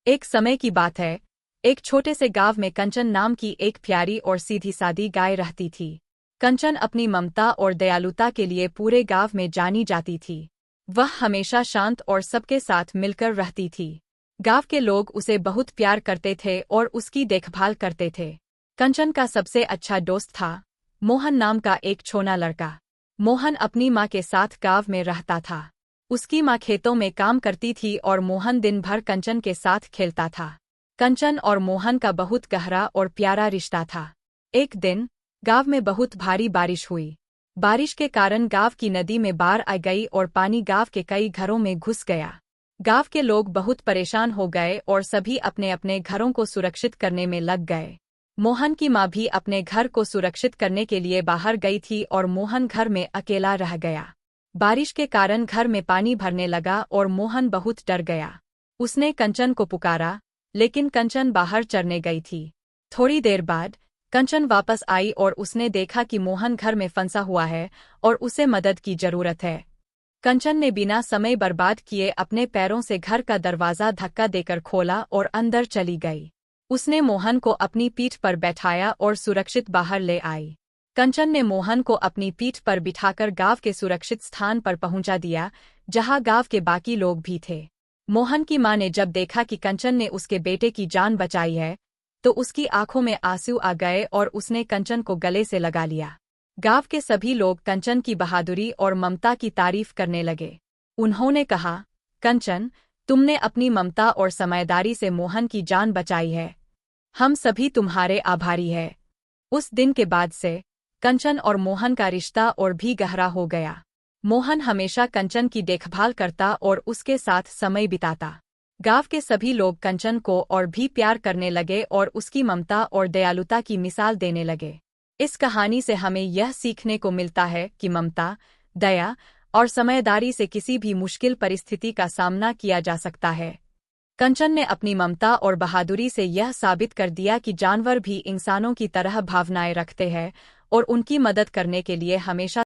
एक समय की बात है, एक छोटे से गांव में कंचन नाम की एक प्यारी और सीधी सादी गाय रहती थी। कंचन अपनी ममता और दयालुता के लिए पूरे गांव में जानी जाती थी। वह हमेशा शांत और सबके साथ मिलकर रहती थी। गांव के लोग उसे बहुत प्यार करते थे और उसकी देखभाल करते थे। कंचन का सबसे अच्छा दोस्त था मोहन नाम का एक छोटा लड़का। मोहन अपनी माँ के साथ गांव में रहता था। उसकी माँ खेतों में काम करती थी और मोहन दिन भर कंचन के साथ खेलता था। कंचन और मोहन का बहुत गहरा और प्यारा रिश्ता था। एक दिन गांव में बहुत भारी बारिश हुई। बारिश के कारण गांव की नदी में बाढ़ आ गई और पानी गांव के कई घरों में घुस गया। गांव के लोग बहुत परेशान हो गए और सभी अपने अपने घरों को सुरक्षित करने में लग गए। मोहन की माँ भी अपने घर को सुरक्षित करने के लिए बाहर गई थी और मोहन घर में अकेला रह गया। बारिश के कारण घर में पानी भरने लगा और मोहन बहुत डर गया। उसने कंचन को पुकारा, लेकिन कंचन बाहर चरने गई थी। थोड़ी देर बाद कंचन वापस आई और उसने देखा कि मोहन घर में फंसा हुआ है और उसे मदद की जरूरत है। कंचन ने बिना समय बर्बाद किए अपने पैरों से घर का दरवाजा धक्का देकर खोला और अंदर चली गई। उसने मोहन को अपनी पीठ पर बैठाया और सुरक्षित बाहर ले आई। कंचन ने मोहन को अपनी पीठ पर बिठाकर गांव के सुरक्षित स्थान पर पहुंचा दिया, जहां गांव के बाकी लोग भी थे। मोहन की मां ने जब देखा कि कंचन ने उसके बेटे की जान बचाई है, तो उसकी आंखों में आंसू आ गए और उसने कंचन को गले से लगा लिया। गांव के सभी लोग कंचन की बहादुरी और ममता की तारीफ करने लगे। उन्होंने कहा, कंचन, तुमने अपनी ममता और समझदारी से मोहन की जान बचाई है। हम सभी तुम्हारे आभारी हैं। उस दिन के बाद से कंचन और मोहन का रिश्ता और भी गहरा हो गया। मोहन हमेशा कंचन की देखभाल करता और उसके साथ समय बिताता। गांव के सभी लोग कंचन को और भी प्यार करने लगे और उसकी ममता और दयालुता की मिसाल देने लगे। इस कहानी से हमें यह सीखने को मिलता है कि ममता, दया और समझदारी से किसी भी मुश्किल परिस्थिति का सामना किया जा सकता है। कंचन ने अपनी ममता और बहादुरी से यह साबित कर दिया कि जानवर भी इंसानों की तरह भावनाएं रखते हैं और उनकी मदद करने के लिए हमेशा